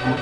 The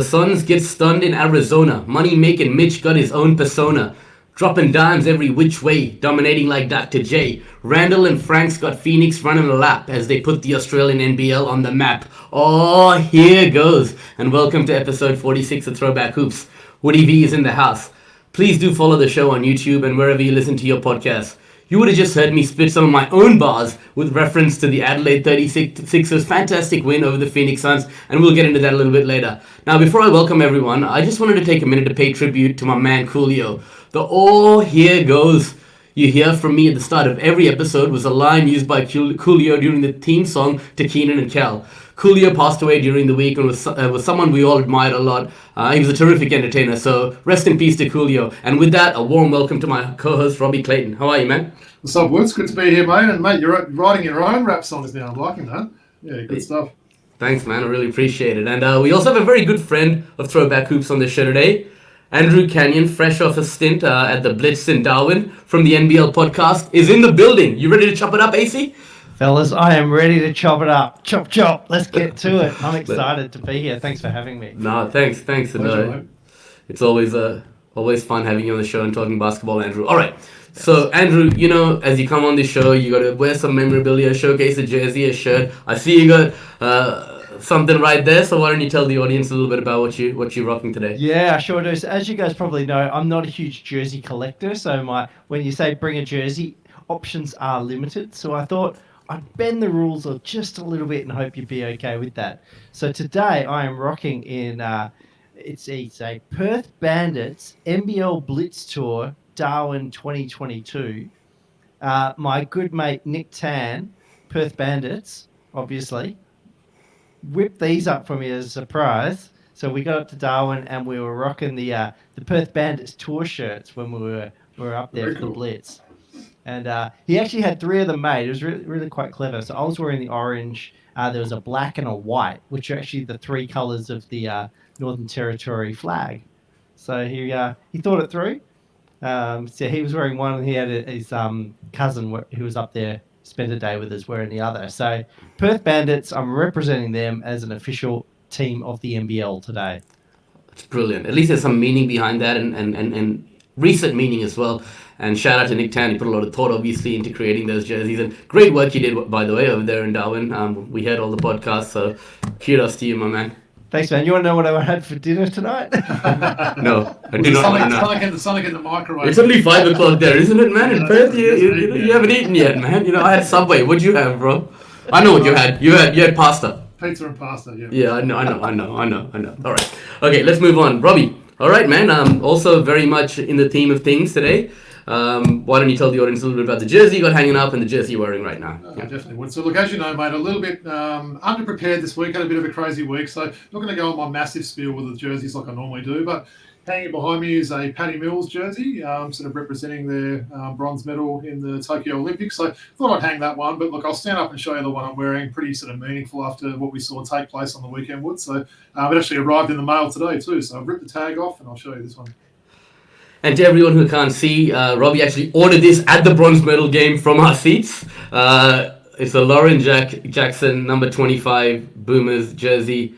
Suns get stunned in Arizona. Money-making Mitch got his own persona. Dropping dimes every which way, dominating like Dr. J. Randall and Franks got Phoenix running a lap as they put the Australian NBL on the map. Oh, here goes. And welcome to episode 46 of Throwback Hoops. Woody V is in the house. Please do follow the show on YouTube and wherever you listen to your podcasts. You would have just heard me spit some of my own bars with reference to the Adelaide 36ers' fantastic win over the Phoenix Suns, and we'll get into that a little bit later. Now, before I welcome everyone, I just wanted to take a minute to pay tribute to my man Coolio. The "oh, here goes" you hear from me at the start of every episode was a line used by Coolio during the theme song to Keenan and Kel. Coolio passed away during the week and was someone we all admired a lot. He was a terrific entertainer, so rest in peace to Coolio. And with that, a warm welcome to my co-host, Robbie Clayton. How are you, man? What's up, Woods? Good to be here, mate. And, mate, you're writing your own rap songs now. I'm liking that. Yeah, good stuff. Thanks, man. I really appreciate it. And we also have a very good friend of Throwback Hoops on the show today. Andrew Canion, fresh off a stint at the Blitz in Darwin from the NBL podcast, is in the building. You ready to chop it up, AC? Fellas, I am ready to chop it up. Chop, chop. Let's get to it. I'm excited to be here. Thanks for having me. No, thanks. Pleasure, It's always fun having you on the show and talking basketball, Andrew. All right. So, Andrew, you know, as you come on the show, you got to wear some memorabilia, showcase a jersey, a shirt. I see you got something right there. So why don't you tell the audience a little bit about what you're rocking today? Yeah, I sure do. So as you guys probably know, I'm not a huge jersey collector. So when you say bring a jersey, options are limited. So I thought I'd bend the rules just a little bit and hope you'd be okay with that. So today I am rocking in, it's a Perth Bandits NBL Blitz Tour Darwin 2022. My good mate Nick Tan, Perth Bandits, obviously, whipped these up for me as a surprise. So we got up to Darwin and we were rocking the Perth Bandits tour shirts when we were up there for the Blitz. And he actually had 3 of them made. It was really quite clever. So I was wearing the orange. There was a black and a white, which are actually the 3 colours of the Northern Territory flag. So he thought it through. So he was wearing one, and he had his cousin who was up there, spent a day with us, wearing the other. So Perth Bandits, I'm representing them as an official team of the NBL today. It's brilliant. At least there's some meaning behind that and recent meaning as well. And shout out to Nick Tan. He put a lot of thought, obviously, into creating those jerseys. And great work you did, by the way, over there in Darwin. We heard all the podcasts, so kudos to you, my man. Thanks, man. You want to know what I had for dinner tonight? No, I do not know. Sonic in the microwave. It's only 5 o'clock there, isn't it, man? In Perth, you haven't eaten yet, man. You know, I had Subway. What'd you have, bro? I know what you had. You had pasta. Pizza and pasta, yeah. Yeah, I know. All right. Okay, let's move on. Robbie. All right, man. Also very much in the theme of things today. Why don't you tell the audience a little bit about the jersey you got hanging up and the jersey you're wearing right now? Yeah. Definitely would. So look, as you know, mate, a little bit underprepared this week. Had a bit of a crazy week, so not going to go on my massive spiel with the jerseys like I normally do. But hanging behind me is a Paddy Mills jersey, sort of representing their bronze medal in the Tokyo Olympics. So thought I'd hang that one. But look, I'll stand up and show you the one I'm wearing. Pretty sort of meaningful after what we saw take place on the weekend, Wood. So it actually arrived in the mail today too. So I've ripped the tag off and I'll show you this one. And to everyone who can't see, Robbie actually ordered this at the bronze medal game from our seats. It's a Lauren Jackson number 25 Boomers jersey.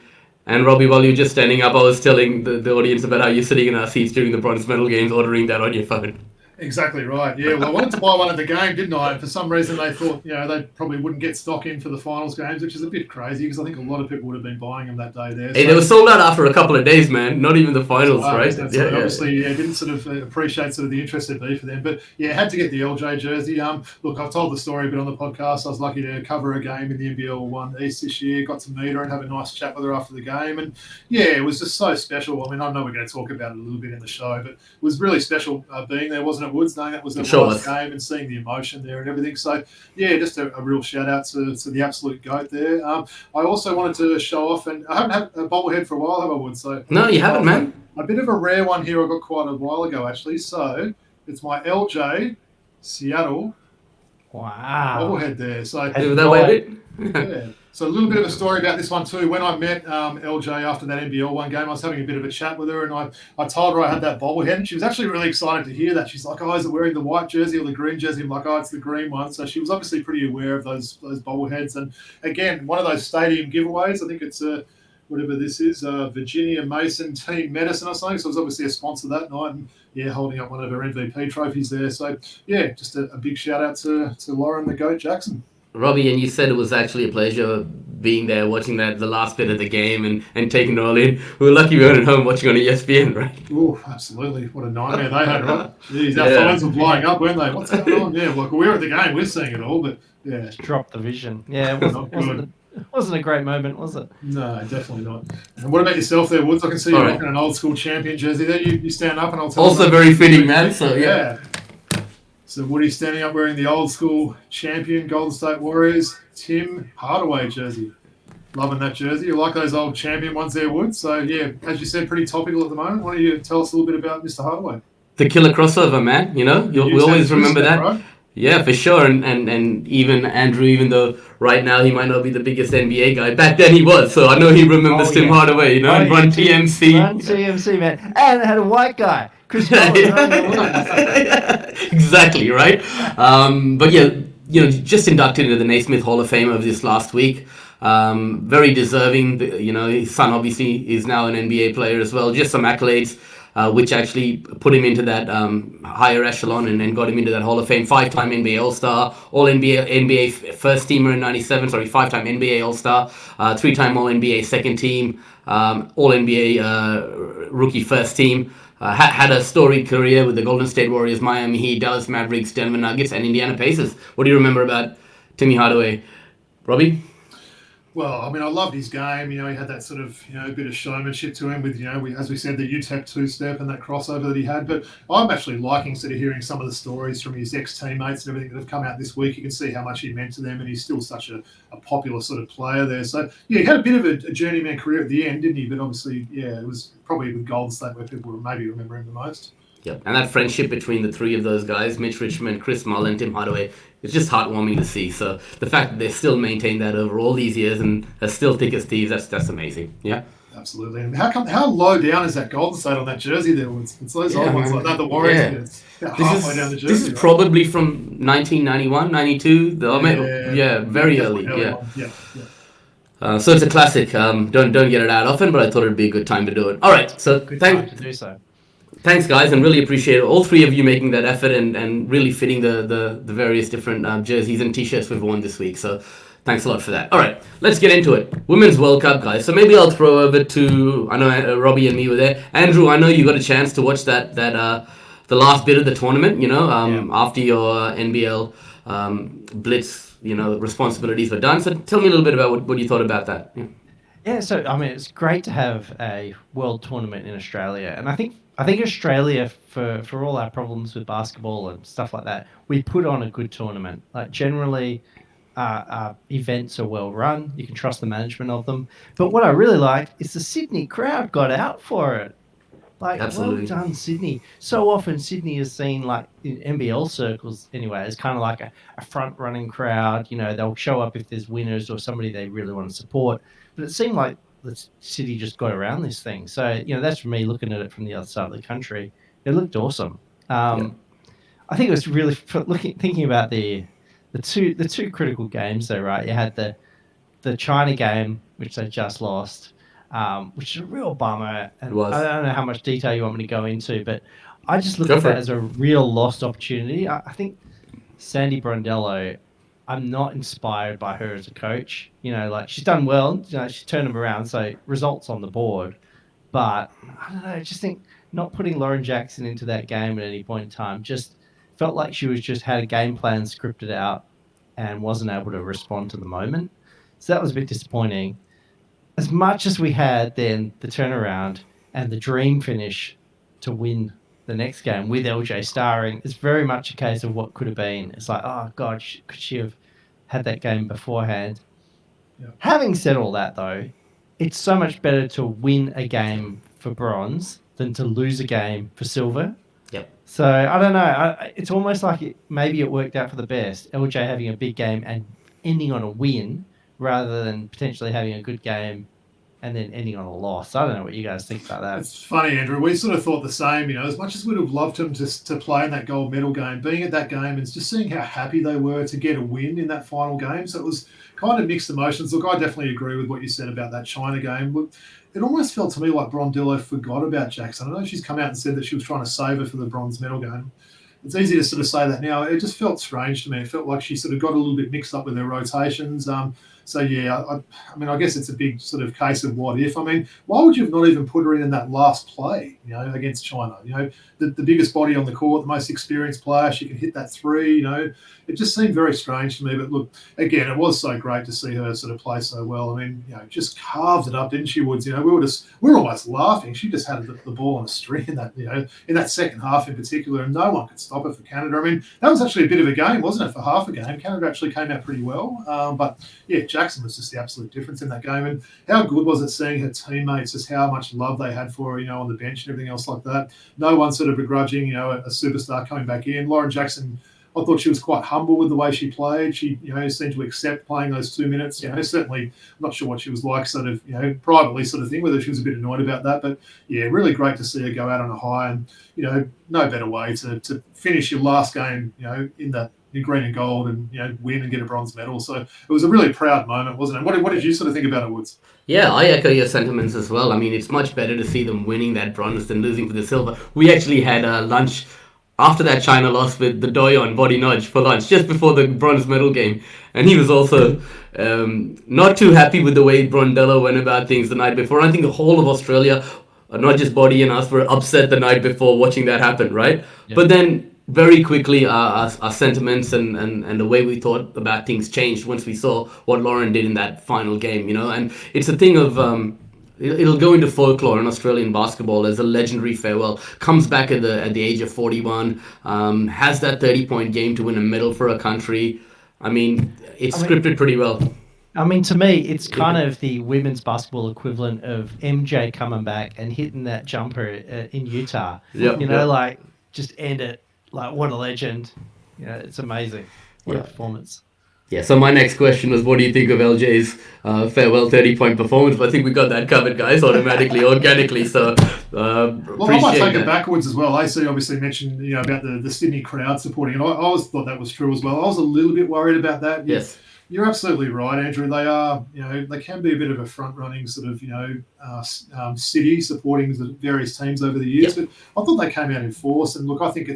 And Robbie, while you were just standing up, I was telling the audience about how you're sitting in our seats during the bronze medal games, ordering that on your phone. Exactly right. Yeah, well, I wanted to buy one at the game, didn't I? And for some reason, they thought, they probably wouldn't get stock in for the finals games, which is a bit crazy because I think a lot of people would have been buying them that day there. Hey, they were sold out after a couple of days, man. Not even the finals, right? Obviously, didn't sort of appreciate sort of the interest there'd be for them. But yeah, had to get the LJ jersey. Look, I've told the story a bit on the podcast. I was lucky to cover a game in the NBL 1 East this year. Got to meet her and have a nice chat with her after the game. And yeah, it was just so special. I mean, I know we're going to talk about it a little bit in the show, but it was really special being there, wasn't it, Woods? Knowing that was the last game and seeing the emotion there and everything. So, yeah, just a real shout-out to the absolute GOAT there. I also wanted to show off, and I haven't had a bobblehead for a while, have I, Wood? So no, you haven't, man. A bit of a rare one here I got quite a while ago, actually. So, it's my LJ Seattle bobblehead there. So, that way, yeah. So a little bit of a story about this one too. When I met LJ after that NBL one game, I was having a bit of a chat with her, and I told her I had that bobblehead, and she was actually really excited to hear that. She's like, "Oh, is it wearing the white jersey or the green jersey?" I'm like, "Oh, it's the green one." So she was obviously pretty aware of those bobbleheads. And again, one of those stadium giveaways. I think it's whatever this is, Virginia Mason Team Medicine or something. So it was obviously a sponsor that night, and yeah, holding up one of her MVP trophies there. So yeah, just a big shout out to Lauren the Goat Jackson. Robbie, and you said it was actually a pleasure being there, watching the last bit of the game and taking it all in. We were lucky we weren't at home watching on ESPN, right? Oh, absolutely. What a nightmare they had, right? Jeez, our phones were blowing up, weren't they? What's going on? Yeah, look, we were at the game, we're seeing it all, but yeah. Just dropped the vision. Yeah, it wasn't a great moment, was it? No, definitely not. And what about yourself there, Woods? I can see you rocking an old school champion jersey there. You stand up and I'll tell you. Also very fitting, man. So yeah. So Woody standing up wearing the old school champion Golden State Warriors Tim Hardaway jersey. Loving that jersey. You like those old champion ones there, Woods? So yeah, as you said, pretty topical at the moment. Why don't you tell us a little bit about Mr. Hardaway? The killer crossover, man. You know, we always remember that. Right? Yeah, for sure. And even Andrew, even though right now he might not be the biggest NBA guy, back then he was. So I know he remembers Tim Hardaway, you know, and Run TMC. Run TMC, man. And it had a white guy. Chris Exactly, right? But yeah, you know, just inducted into the Naismith Hall of Fame of this last week. Very deserving. You know, his son obviously is now an NBA player as well. Just some accolades, which actually put him into that higher echelon and got him into that Hall of Fame. 5-time NBA All-Star, All-NBA first teamer in 97. 5-time NBA All-Star, 3-time All-NBA second team, All-NBA rookie first team. Had a storied career with the Golden State Warriors, Miami Heat, Dallas Mavericks, Denver Nuggets, and Indiana Pacers. What do you remember about Timmy Hardaway? Robbie? Well, I mean, I loved his game. You know, he had that sort of, you know, bit of showmanship to him with, you know, as we said, the UTEP two-step and that crossover that he had. But I'm actually liking sort of hearing some of the stories from his ex-teammates and everything that have come out this week. You can see how much he meant to them, and he's still such a popular sort of player there. So, yeah, he had a bit of a journeyman career at the end, didn't he? But obviously, yeah, it was probably with Golden State where people maybe remember him the most. Yep, and that friendship between the three of those guys, Mitch Richmond, Chris Mullin, Tim Hardaway, it's just heartwarming to see. So the fact that they still maintain that over all these years and are still thick as thieves, that's amazing. Yeah. Absolutely. And how low down is that Golden State on that jersey there? It's those old ones like that, the Warriors. Yeah. Halfway down the jersey. This is probably from 1991, 92. Very early. So it's a classic. Don't get it out often, but I thought it'd be a good time to do it. All right. So good time to do so. Thanks, guys, and really appreciate all three of you making that effort and really fitting the various different jerseys and T-shirts we've worn this week. So thanks a lot for that. All right, let's get into it. Women's World Cup, guys. So maybe I'll throw over to, I know Robbie and me were there. Andrew, I know you got a chance to watch that the last bit of the tournament, you know, after your NBL Blitz, you know, responsibilities were done. So tell me a little bit about what you thought about that. Yeah, so I mean, it's great to have a world tournament in Australia, and I think Australia, for all our problems with basketball and stuff like that, we put on a good tournament. Like generally, our events are well run. You can trust the management of them. But what I really liked is the Sydney crowd got out for it. Like, absolutely. Well done, Sydney. So often Sydney is seen, like in NBL circles anyway, as kind of like a front-running crowd. You know, they'll show up if there's winners or somebody they really want to support. But it seemed like the city just got around this thing. So, you know, that's for me looking at it from the other side of the country. It looked awesome. I think it was really thinking about the two critical games though, right? You had the China game, which they just lost, which is a real bummer. And I don't know how much detail you want me to go into, but I just look at that as a real lost opportunity. I think Sandy Brondello, I'm not inspired by her as a coach. You know, like she's done well. You know, she's turned them around, so results on the board. But I don't know. I just think not putting Lauren Jackson into that game at any point in time just felt like she was just had a game plan scripted out and wasn't able to respond to the moment. So that was a bit disappointing. As much as we had then the turnaround and the dream finish to win the next game with LJ starring, it's very much a case of what could have been. It's like, oh God, could she have had that game beforehand? Yeah. Having said all that though, it's so much better to win a game for bronze than to lose a game for silver. Yep. So I don't know. It's almost like maybe it worked out for the best. LJ having a big game and ending on a win rather than potentially having a good game and then ending on a loss. I don't know what you guys think about that. It's funny, Andrew. We sort of thought the same, as much as we'd have loved him to play in that gold medal game, being at that game and just seeing how happy they were to get a win in that final game. So it was kind of mixed emotions. Look, I definitely agree with what you said about that China game. Look, it almost felt to me like Brondillo forgot about Jackson. I know she's come out and said that she was trying to save her for the bronze medal game. It's easy to sort of say that now. It just felt strange to me. It felt like she sort of got a little bit mixed up with her rotations. So, yeah, I mean, I guess it's a big sort of case of what if. I mean, why would you have not even put her in that last play, against China? The biggest body on the court, the most experienced player, she can hit that three, It just seemed very strange to me. But, look, again, it was so great to see her sort of play so well. I mean, just carved it up, didn't she, Woods? We were almost laughing. She just had the ball on a string in that, in that second half in particular, and no one could stop her for Canada. I mean, that was actually a bit of a game, wasn't it, for half a game? Canada actually came out pretty well. But, yeah, Jackson was just the absolute difference in that game. And how good was it seeing her teammates, just how much love they had for her, on the bench and everything else like that. No one sort of begrudging, a superstar coming back in. Lauren Jackson, I thought she was quite humble with the way she played. She, seemed to accept playing those 2 minutes. Certainly, I'm not sure what she was like, sort of, privately sort of thing, whether she was a bit annoyed about that. But, yeah, really great to see her go out on a high. And, no better way to finish your last game, in that in green and gold and win and get a bronze medal. So it was a really proud moment, wasn't it? What did you sort of think about it, Woods? Yeah, I echo your sentiments as well. I mean, it's much better to see them winning that bronze than losing for the silver. We actually had lunch after that China loss with the Doyon Body Nudge for lunch just before the bronze medal game, and he was also not too happy with the way Brondello went about things the night before. I think the whole of Australia, not just Body and us, were upset the night before watching that happen, right? Yeah. But then very quickly our sentiments and the way we thought about things changed once we saw what Lauren did in that final game, and it's a thing of it'll go into folklore in Australian basketball as a legendary farewell. Comes back at the age of 41, has that 30-point game to win a medal for a country. I mean, it's scripted pretty well. I mean, to me, it's kind of the women's basketball equivalent of MJ coming back and hitting that jumper in Utah. Yep, like just end it. Like, what a legend. It's amazing. What a performance. Yeah, so my next question was, what do you think of LJ's farewell 30-point performance? But I think we got that covered, guys, automatically, organically. So, well, I might take it backwards as well. AC obviously mentioned, about the Sydney crowd supporting it. I always thought that was true as well. I was a little bit worried about that. Yes. You're absolutely right, Andrew. They are, they can be a bit of a front-running sort of, city supporting the various teams over the years. Yep. But I thought they came out in force. And look, I think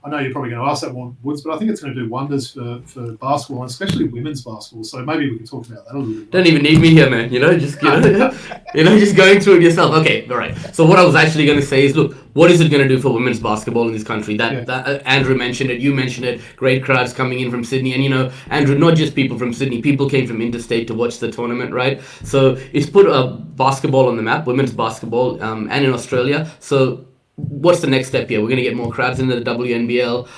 I know you're probably going to ask that one, Woods, but I think it's going to do wonders for basketball, and especially women's basketball. So maybe we can talk about that a little bit. Don't even need me here, man. Just just going through it yourself. Okay, all right. So what I was actually going to say is, look, what is it going to do for women's basketball in this country? That Andrew mentioned it, you mentioned it. Great crowds coming in from Sydney, and Andrew, not just people from Sydney, people came from interstate to watch the tournament, right? So it's put basketball on the map, women's basketball, and in Australia. So what's the next step here? We're going to get more crowds into the WNBL.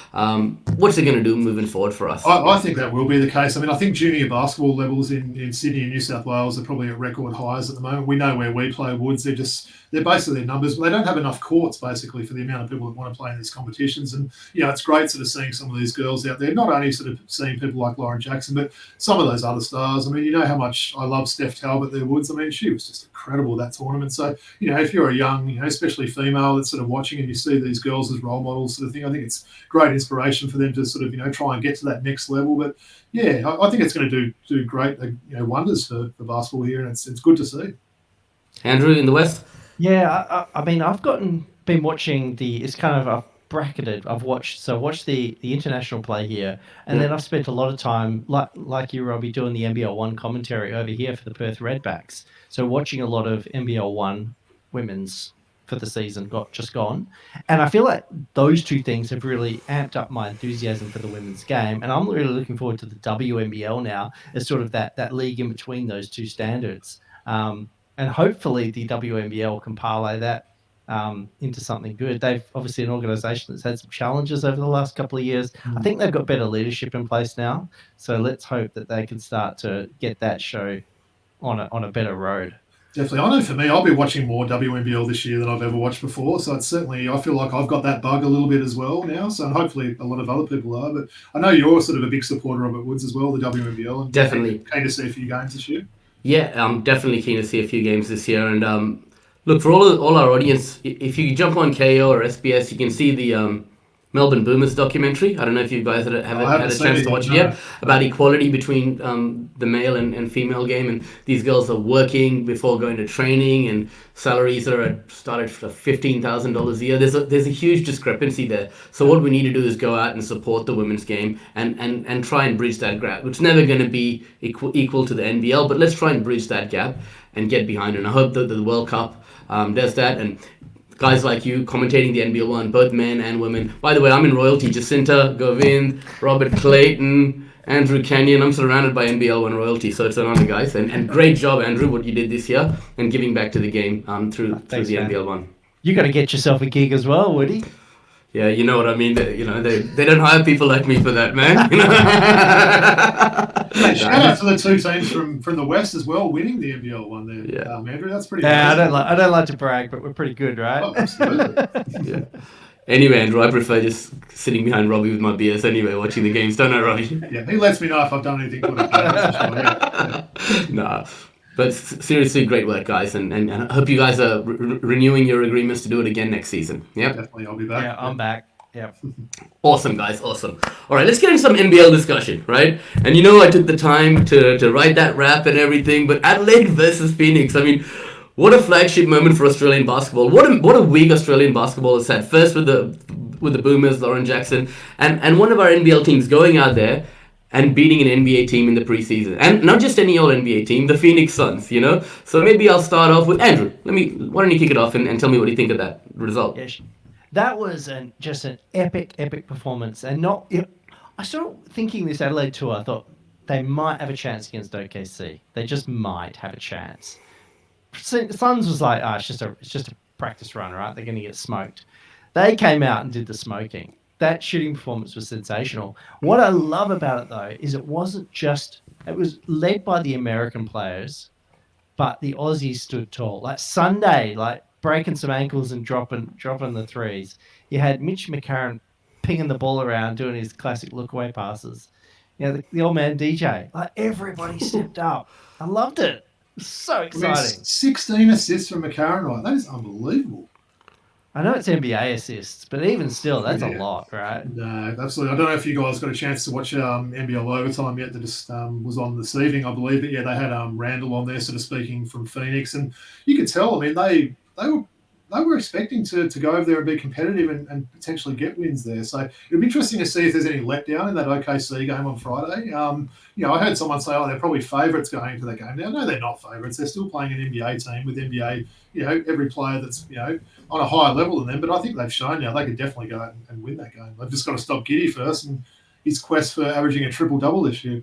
What's it going to do moving forward for us? I think that will be the case. I mean, I think junior basketball levels in Sydney and New South Wales are probably at record highs at the moment. We know where we play, Woods. They're basically their numbers, but they don't have enough courts, basically, for the amount of people that want to play in these competitions. And, it's great sort of seeing some of these girls out there, not only sort of seeing people like Lauren Jackson, but some of those other stars. I mean, how much I love Steph Talbot there, Woods. I mean, she was just incredible, that tournament. So, if you're a young, especially female that's sort of watching and you see these girls as role models sort of thing, I think it's great inspiration for them to sort of, try and get to that next level. But, yeah, I think it's going to do great, wonders for basketball here, and it's good to see. Andrew, in the West? Yeah, I mean, I've been watching it's kind of bracketed. I've watched the international play here, and then I've spent a lot of time, like you, Robbie, doing the NBL 1 commentary over here for the Perth Redbacks. So watching a lot of NBL 1 women's for the season just gone. And I feel like those two things have really amped up my enthusiasm for the women's game. And I'm really looking forward to the WNBL now as sort of that league in between those two standards. And hopefully the WNBL can parlay that into something good. They've obviously an organisation that's had some challenges over the last couple of years. I think they've got better leadership in place now. So let's hope that they can start to get that show on a better road. Definitely. I know for me, I'll be watching more WNBL this year than I've ever watched before. So it's certainly, I feel like I've got that bug a little bit as well now. So hopefully a lot of other people are. But I know you're sort of a big supporter of it, Woods, as well, the WNBL. And Definitely. Keen to see a few games this year. Yeah, I'm definitely keen to see a few games this year. And look, for all our audience, if you jump on KO or SBS, you can see the Melbourne Boomers documentary. I don't know if you guys have had a chance to watch it yet, about equality between the male and female game. And these girls are working before going to training, and salaries are started for $15,000 a year. There's a huge discrepancy there. So what we need to do is go out and support the women's game and try and bridge that gap. It's never going to be equal to the NBL, but let's try and bridge that gap and get behind it. And I hope that the World Cup does that. And guys like you commentating the NBL One, both men and women. By the way, I'm in royalty. Jacinta, Govind, Robert Clayton, Andrew Canion. I'm surrounded by NBL One royalty, so it's an honor, guys. And great job, Andrew, what you did this year and giving back to the game through the NBL One. You got to get yourself a gig as well, Woody. Yeah, you know what I mean. They don't hire people like me for that, man. Hey, shout out to the two teams from the West as well, winning the NBL One there. Yeah, Andrew, that's pretty. Yeah, amazing. I don't like to brag, but we're pretty good, right? Oh, absolutely. Yeah. Anyway, Andrew, I prefer just sitting behind Robbie with my beers anyway, watching the games, don't I, Robbie? Yeah, he lets me know if I've done anything good. Yeah. Nah. But seriously, great work, guys, and I hope you guys are renewing your agreements to do it again next season. Yep. Definitely, I'll be back. Yeah, I'm back. Yeah. Awesome, guys, awesome. All right, let's get into some NBL discussion, right? And I took the time to write that rap and everything, but Adelaide versus Phoenix, I mean, what a flagship moment for Australian basketball. What a week Australian basketball has had. First with the Boomers, Lauren Jackson, and one of our NBL teams going out there and beating an NBA team in the preseason. And not just any old NBA team, the Phoenix Suns, So maybe I'll start off with Andrew. Why don't you kick it off and tell me what you think of that result? Yes. That was just an epic performance. And I started thinking this Adelaide tour, I thought they might have a chance against OKC. They just might have a chance. Suns was like, it's just a practice run, right? They're going to get smoked. They came out and did the smoking. That shooting performance was sensational. What I love about it, though, is it was led by the American players, but the Aussies stood tall. Like Sunday, breaking some ankles and dropping the threes. You had Mitch McCarron pinging the ball around, doing his classic look-away passes. The old man DJ. Everybody stepped up. I loved it. It was so exciting. 16 assists from McCarron, right? That is unbelievable. I know it's NBA assists, but even still, that's a lot, right? No, absolutely. I don't know if you guys got a chance to watch NBL Overtime yet. That just was on this evening, I believe. But yeah, they had Randall on there, sort of speaking from Phoenix, and you could tell. I mean, they were expecting to go over there and be competitive and potentially get wins there. So it'll be interesting to see if there's any letdown in that OKC game on Friday. I heard someone say, they're probably favourites going into that game. Now, no, they're not favourites. They're still playing an NBA team with NBA, every player that's, on a higher level than them. But I think they've shown now they could definitely go out and win that game. They've just got to stop Giddy first and his quest for averaging a triple-double this year.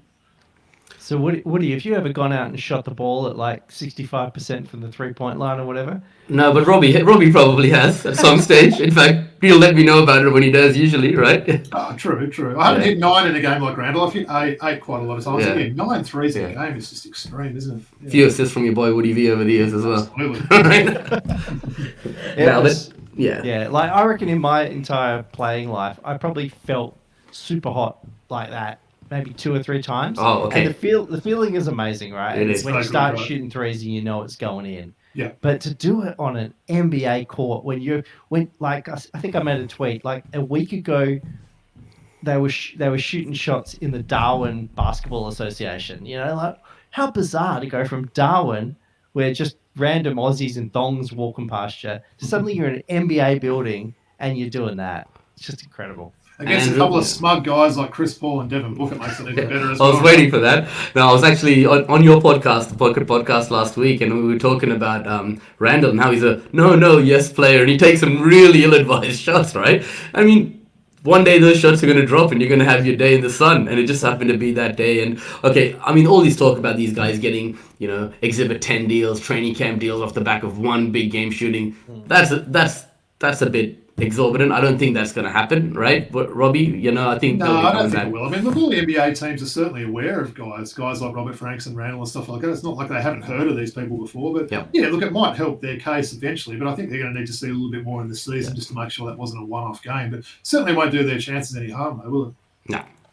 So, Woody, have you ever gone out and shot the ball at 65% from the three-point line or whatever? No, but Robbie probably has at some stage. In fact, he'll let me know about it when he does usually, right? True. I haven't hit 9 in a game like Randall. I've hit 8 quite a lot of times. Yeah. 9 threes in a game is just extreme, isn't it? Yeah. Few assists from your boy Woody V over the years as well. Absolutely. I reckon in my entire playing life, I probably felt super hot like that maybe 2 or 3 times. Oh, okay. And the feeling is amazing, right? It is. When you start shooting threes and you know it's going in. Yeah. But to do it on an NBA court I think I made a tweet a week ago, they were shooting shots in the Darwin Basketball Association. How bizarre to go from Darwin, where just random Aussies and thongs walking past you, to suddenly you're in an NBA building and you're doing that. It's just incredible. Against a couple of smug guys like Chris Paul and Devin Booker makes it even better as well. I was waiting for that. No, I was actually on your podcast, the Pocket Podcast last week, and we were talking about Randall and how he's a yes player, and he takes some really ill-advised shots, right? I mean, one day those shots are going to drop and you're going to have your day in the sun, and it just happened to be that day. And okay, I mean, all these talk about these guys getting, Exhibit 10 deals, training camp deals off the back of one big game shooting. That's a bit exorbitant. I don't think that's going to happen, right? But Robbie, I think No, they'll be I don't coming think back. it will. I mean, look, all the NBA teams are certainly aware of guys like Robert Franks and Randall and stuff like that. It's not like they haven't heard of these people before. But yeah, look, it might help their case eventually. But I think they're going to need to see a little bit more in the season just to make sure that wasn't a one-off game. But certainly won't do their chances any harm, though, will it?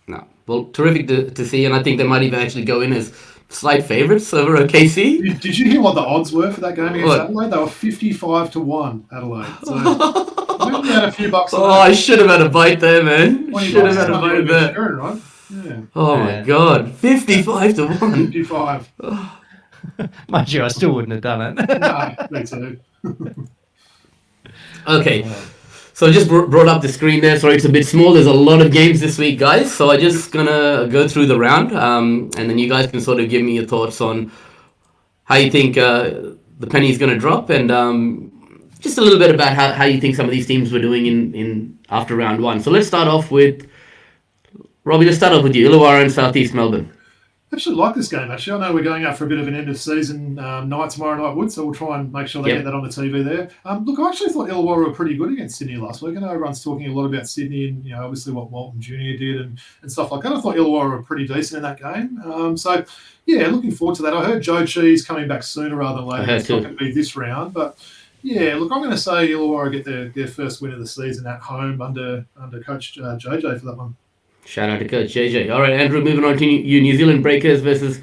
No. Well, terrific to see, and I think they might even actually go in as slight favourites over OKC. Did you hear what the odds were for that game against Adelaide? They were 55-1, Adelaide. So we had a few bucks. I should have had a bite there, man. Should have had a bite there. Sure, right? Yeah. Oh my God, 55-1. 55. Mind you, I still wouldn't have done it. No, me too. Okay. So I just brought up the screen there. Sorry, it's a bit small. There's a lot of games this week, guys. So I'm just going to go through the round. And then you guys can sort of give me your thoughts on how you think the penny is going to drop. And just a little bit about how you think some of these teams were doing in after round one. So let's start off with, Robbie, let's start off with you. Illawarra and South East Melbourne. I actually like this game, actually. I know we're going up for a bit of an end-of-season night tomorrow night, Wood, so we'll try and make sure they get that on the TV there. Look, I actually thought Illawarra were pretty good against Sydney last week. I know everyone's talking a lot about Sydney and, obviously what Walton Jr. did and stuff like that. I thought Illawarra were pretty decent in that game. So, yeah, looking forward to that. I heard Joe Cheese coming back sooner rather than later. It's not going to be this round, but... yeah, look, I'm going to say Illawarra get their first win of the season at home under Coach JJ for that one. Shout out to Coach JJ. All right, Andrew, moving on to you, New Zealand Breakers versus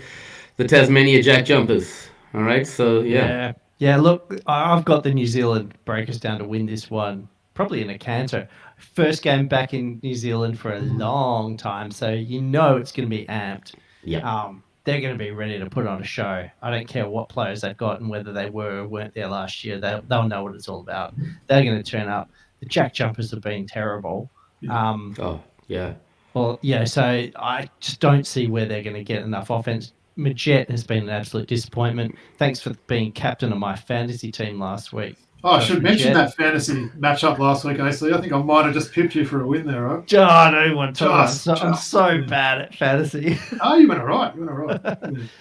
the Tasmania Jack Jumpers. All right, so yeah. Yeah, look, I've got the New Zealand Breakers down to win this one, probably in a canter. First game back in New Zealand for a long time, so it's going to be amped. Yeah. They're going to be ready to put on a show. I don't care what players they've got and whether they were or weren't there last year. They'll know what it's all about. They're going to turn up. The Jack Jumpers have been terrible. Well, so I just don't see where they're going to get enough offense. Majet has been an absolute disappointment. Thanks for being captain of my fantasy team last week. Oh, I should mention that fantasy matchup last week, AC. I think I might have just pipped you for a win there, right? I don't want to. I'm so bad at fantasy. Oh, you went all right.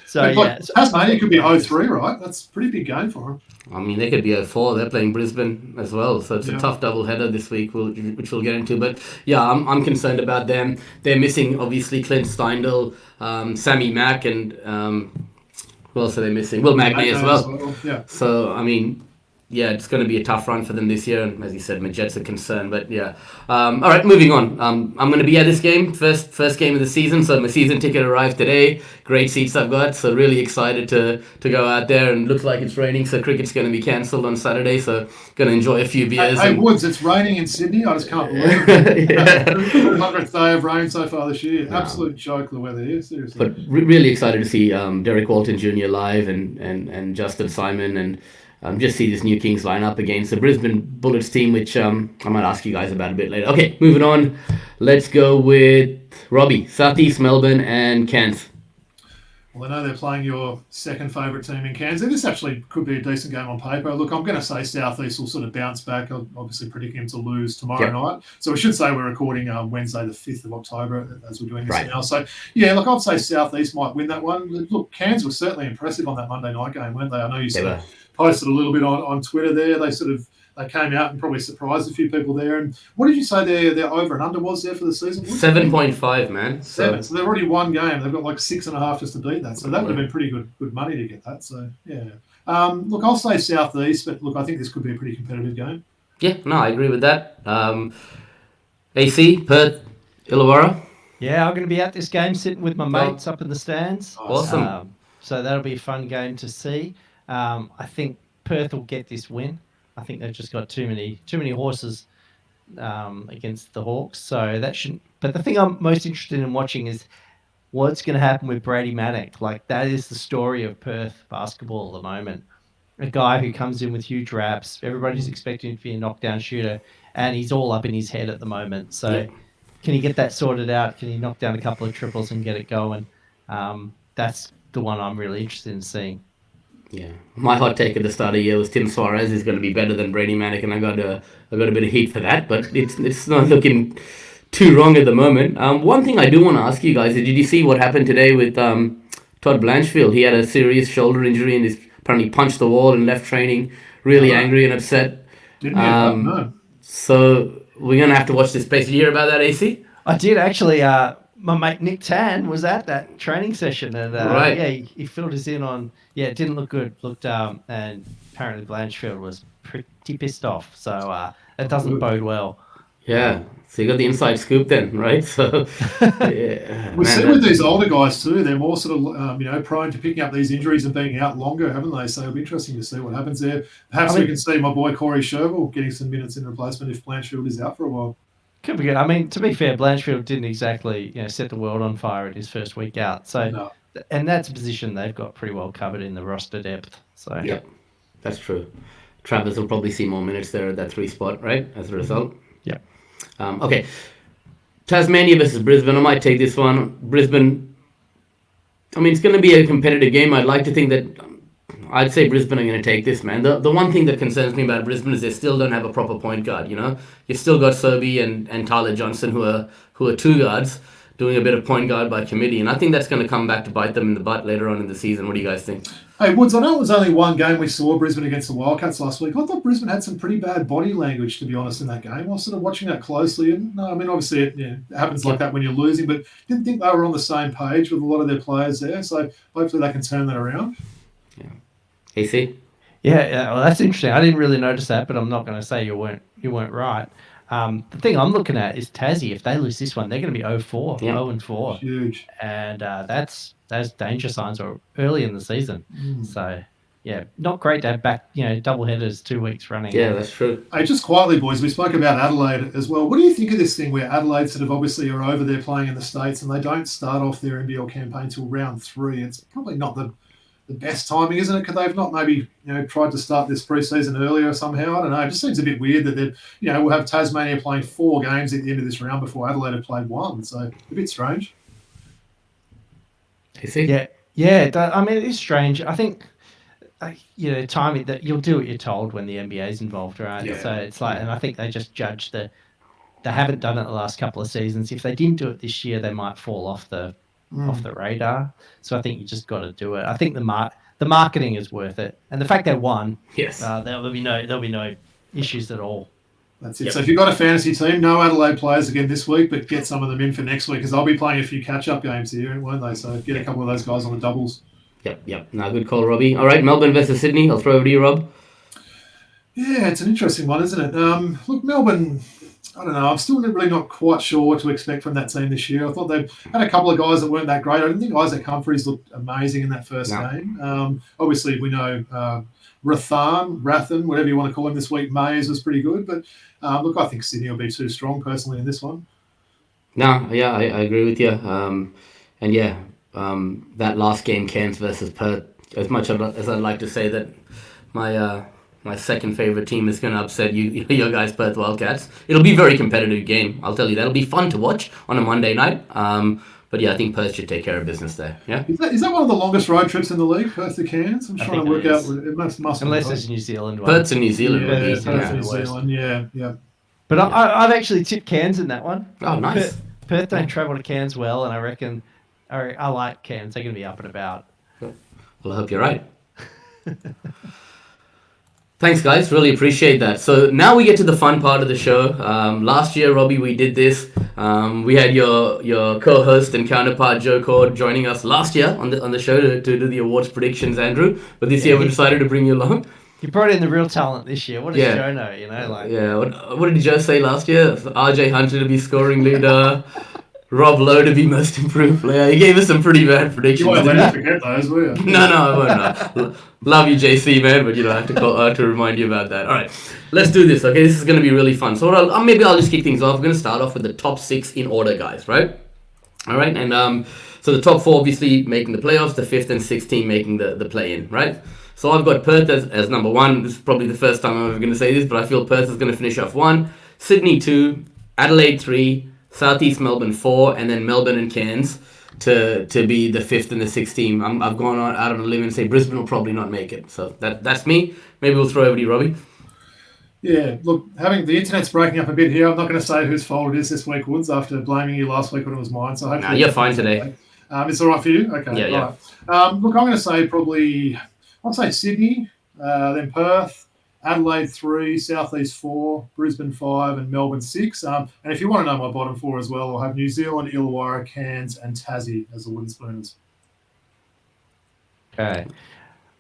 So, Tasmania could be 0-3, right? That's a pretty big game for them. I mean, they could be 0-4. They're playing Brisbane as well, so it's a tough double-header this week, which we'll get into. But, yeah, I'm concerned about them. They're missing, obviously, Clint Steindl, Sammy Mack, and who else are they missing? Will Magnay as well. Yeah. So, I mean... yeah, it's going to be a tough run for them this year, and as you said, Majet's a concern. But yeah, all right, moving on. I'm going to be at this game, first game of the season. So my season ticket arrived today. Great seats I've got, so really excited to go out there. And looks like it's raining, so cricket's going to be cancelled on Saturday. So going to enjoy a few beers. Hey, Woods, it's raining in Sydney. I just can't believe it. 100th day of rain so far this year. Absolute joke the weather here, seriously. But really excited to see Derek Walton Jr. live and Justin Simon and. Just see this new Kings lineup against the Brisbane Bullets team, which I might ask you guys about a bit later. Okay, moving on. Let's go with Robbie, Southeast Melbourne and Cairns. Well, I know they're playing your second favourite team in Cairns. This actually could be a decent game on paper. Look, I'm going to say Southeast will sort of bounce back. I'm obviously predicting them to lose tomorrow night. So we should say we're recording Wednesday the 5th of October as we're doing this now. So, yeah, look, I'd say Southeast might win that one. Look, Cairns was certainly impressive on that Monday night game, weren't they? I know you sort of posted a little bit on Twitter there. They came out and probably surprised a few people there. And what did you say their over and under was there for the season? 7.5, man. 7. So they've already won game. They've got like 6.5 just to beat that. So that would have been pretty good money to get that. So, yeah. Look, I'll say Southeast, but look, I think this could be a pretty competitive game. Yeah, no, I agree with that. AC, Perth, Illawarra. Yeah, I'm going to be at this game sitting with my mates up in the stands. Awesome. So that'll be a fun game to see. I think Perth will get this win. I think they've just got too many horses against the Hawks. So that shouldn't. But the thing I'm most interested in watching is what's going to happen with Brady Maddock. Like, that is the story of Perth basketball at the moment. A guy who comes in with huge raps. Everybody's expecting him to be a knockdown shooter, and he's all up in his head at the moment. So can he get that sorted out? Can he knock down a couple of triples and get it going? That's the one I'm really interested in seeing. Yeah, my hot take at the start of the year was Tim Suarez is going to be better than Brady Maddock, and I got a bit of heat for that, but it's not looking too wrong at the moment. One thing I do want to ask you guys is, did you see what happened today with Todd Blanchfield? He had a serious shoulder injury and he's apparently punched the wall and left training, really angry and upset. Didn't he? No. So we're going to have to watch this space. Did you hear about that, AC? I did actually. My mate Nick Tan was at that training session, and Right. yeah, he filled us in on. Yeah, it didn't look good. Looked and apparently Blanchfield was pretty pissed off. So it doesn't bode well. Yeah. So you got the inside scoop then, right? So yeah, We see with these older guys too, they're more sort of prone to picking up these injuries and being out longer, haven't they? So it'll be interesting to see what happens there. Perhaps we can see my boy Corey Sherville getting some minutes in replacement if Blanchfield is out for a while. Could be good. I mean, to be fair, Blanchfield didn't exactly set the world on fire at his first week out. So, No. And that's a position they've got pretty well covered in the roster depth. So Yep, that's true. Travis will probably see more minutes there at that 3 spot, right? As a result. Yeah. Okay. Tasmania versus Brisbane. I might take this one. Brisbane. I mean, it's going to be a competitive game. I'd like to think that. I'd say Brisbane are going to take this, man. The one thing that concerns me about Brisbane is they still don't have a proper point guard. You still got Sobey and Tyler Johnson who are 2 guards doing a bit of point guard by committee, and I think that's going to come back to bite them in the butt later on in the season. What do you guys think? Hey, Woods, I know it was only one game we saw Brisbane against the Wildcats last week. I thought Brisbane had some pretty bad body language, to be honest, in that game. I was sort of watching that closely, and I mean, obviously it happens like that when you're losing, but didn't think they were on the same page with a lot of their players there, so hopefully they can turn that around. Yeah. AC? Yeah, well, that's interesting. I didn't really notice that, but I'm not going to say you weren't right. The thing I'm looking at is Tassie. If they lose this one, they're going to be 0-4, 0-4. Huge. And that's danger signs or early in the season. So, yeah, not great to have back, double headers 2 weeks running. Yeah, that's true. Hey, just quietly, boys, we spoke about Adelaide as well. What do you think of this thing where Adelaide sort of obviously are over there playing in the States and they don't start off their NBL campaign till round 3? It's probably not the best timing, isn't it? Could they've not maybe tried to start this preseason earlier somehow? I don't know. It just seems a bit weird that we'll have Tasmania playing 4 games at the end of this round before Adelaide have played 1. So a bit strange. AC? Yeah. I mean, it is strange. I think timing that you'll do what you're told when the NBA is involved, right? Yeah. So it's like, and I think they just judge they haven't done it the last couple of seasons. If they didn't do it this year, they might fall off the radar. So I think you just got to do it. I think the marketing is worth it, and the fact they won, yes, there'll be no issues at all. That's it. Yep. So if you've got a fantasy team, no Adelaide players again this week, but get some of them in for next week because they'll be playing a few catch-up games here, won't they? So get a couple of those guys on the doubles. Yep. No, good call, Robbie. All right, Melbourne versus Sydney. I'll throw over to you, Rob. Yeah, it's an interesting one, isn't it? Look, Melbourne, I don't know. I'm still really not quite sure what to expect from that team this year. I thought they've had a couple of guys that weren't that great. I didn't think Isaac Humphries looked amazing in that first game. Obviously, we know Rathan, whatever you want to call him this week, Mayes was pretty good. But look, I think Sydney will be too strong personally in this one. No, yeah, I agree with you. That last game, Cairns versus Perth, as much as I'd like to say that my second favorite team is going to upset your guys, Perth Wildcats. It'll be a very competitive game. I'll tell you that. It'll be fun to watch on a Monday night. But yeah, I think Perth should take care of business there. Yeah. Is that one of the longest road trips in the league, Perth to Cairns? I'm trying to work out. It must unless it's New Zealand one. Perth's in New Zealand. New Zealand. Yeah. But I've actually tipped Cairns in that one. Oh, nice. Perth don't travel to Cairns well, and I reckon I like Cairns. They're going to be up and about. Well, I hope you're right. Thanks, guys. Really appreciate that. So now we get to the fun part of the show. Last year, Robbie, we did this. We had your co-host and counterpart Joe Cord joining us last year on the show to do the awards predictions, Andrew. But this year we decided to bring you along. You brought in the real talent this year. What does Joe know? What did Joe say last year? RJ Hunter to be scoring leader. Rob Lowe to be most improved player. He gave us some pretty bad predictions. You won't let me forget those, will you? No, I won't. Love you, JC, man, but I have to remind you about that. All right, let's do this. Okay, this is going to be really fun. So maybe I'll just kick things off. We're going to start off with the top 6 in order, guys. Right? All right, and so the top 4 obviously making the playoffs. The 5th and 6th team making the play-in. Right? So I've got Perth as number 1. This is probably the first time I'm ever going to say this, but I feel Perth is going to finish off 1, Sydney 2, Adelaide 3. Southeast Melbourne 4, and then Melbourne and Cairns to be the 5th and the 6th team. I've gone out on a limb and say Brisbane will probably not make it. So that's me. Maybe we'll throw over to you, Robbie. Yeah, look, having the internet's breaking up a bit here. I'm not going to say whose fault it is this week, Woods, after blaming you last week when it was mine. So hopefully you're fine today. It's all right for you? Okay. Yeah. Right. Look, I'm going to say I'll say Sydney, then Perth, Adelaide 3, Southeast 4, Brisbane 5, and Melbourne 6. And if you want to know my bottom 4 as well, I'll have New Zealand, Illawarra, Cairns, and Tassie as the Wooden Spooners. Okay.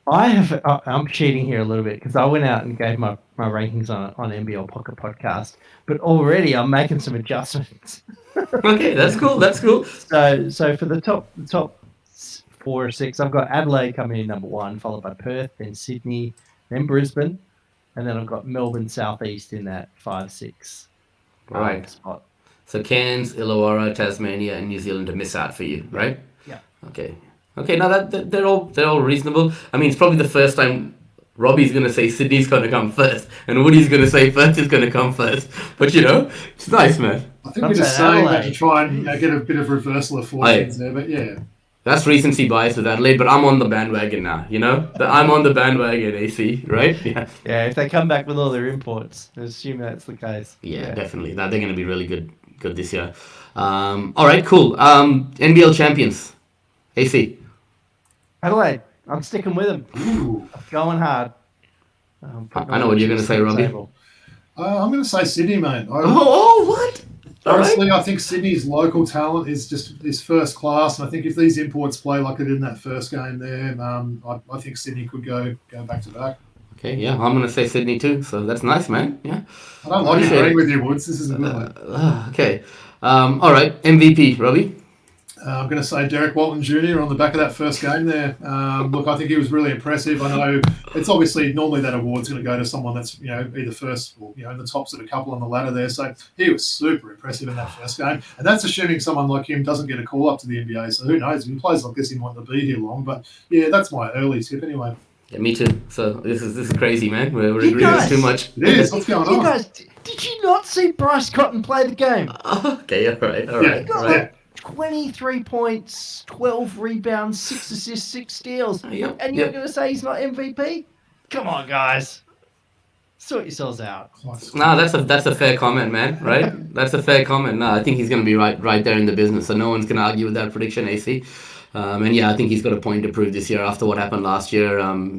I'm cheating here a little bit because I went out and gave my rankings on NBL Pocket Podcast, but already I'm making some adjustments. Okay, that's cool. That's cool. So for the top 4 or 6, I've got Adelaide coming in number 1, followed by Perth, then Sydney, then Brisbane, and then I've got Melbourne Southeast in that 5-6 Right. spot. So Cairns, Illawarra, Tasmania, and New Zealand to miss out for you, right? Yeah. Okay. No, that they're all reasonable. I mean, it's probably the first time Robbie's gonna say Sydney's gonna come first, and Woody's gonna say Perth is gonna come first. But it's nice, man. I think we're just saying that to try and get a bit of reversal of fortunes there, but yeah. That's recency bias with Adelaide, but I'm on the bandwagon now, I'm on the bandwagon, AC, right? Yeah. Yeah, if they come back with all their imports, I assume that's the case. Yeah, definitely. They're going to be really good this year. All right, cool. NBL champions, AC. Adelaide, I'm sticking with them. Ooh. Going hard. I know what you're going to say, Robbie. I'm going to say Sydney, mate. What? Honestly, I think Sydney's local talent is first class, and I think if these imports play like they did in that first game there, I think Sydney could go back to back. Okay, yeah, I'm going to say Sydney too, so that's nice, man. Yeah. I don't like agreeing with you, Woods. This is a good one. Okay. All right, MVP, Robbie. I'm going to say Derek Walton Jr. on the back of that first game there. Look, I think he was really impressive. I know it's obviously normally that award's going to go to someone that's either first or in the top sort of couple on the ladder there. So he was super impressive in that first game, and that's assuming someone like him doesn't get a call up to the NBA. So who knows? If he plays like this, he might not be here long. But yeah, that's my early tip anyway. Yeah, me too. So this is crazy, man. We're agreeing too much. It is. What's going on? You guys, did you not see Bryce Cotton play the game? Okay, all right. 23 points, 12 rebounds, 6 assists, 6 steals. And you're going to say he's not MVP? Come on, guys. Sort yourselves out. No, that's a fair comment, man. Right? That's a fair comment. No, I think he's going to be right there in the business. So no one's going to argue with that prediction, AC. And yeah, I think he's got a point to prove this year after what happened last year.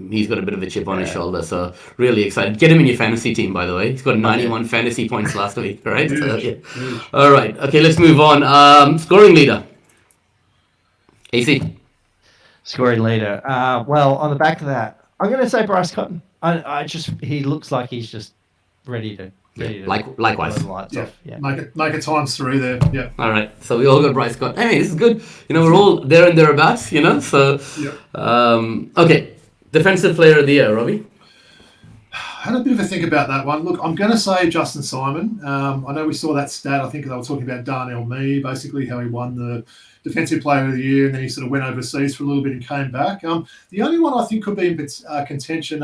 He's got a bit of a chip on his shoulder, so really excited. Get him in your fantasy team, by the way. He's got 91 fantasy points last week, right? So, yeah. All right, okay, let's move on. Scoring leader. AC. Scoring leader. Well, on the back of that, I'm going to say Bryce Cotton. He looks like he's just ready to. Likewise. Yeah. Make it times 3 there. Yeah. All right. So we all got Bryce Scott. Hey, this is good. We're all there and thereabouts. So. Yeah. Okay. Defensive Player of the Year, Robbie. I had a bit of a think about that one. Look, I'm going to say Justin Simon. I know we saw that stat. I think they were talking about Darnell Mee, basically how he won the Defensive Player of the Year, and then he sort of went overseas for a little bit and came back. The only one I think could be in contention.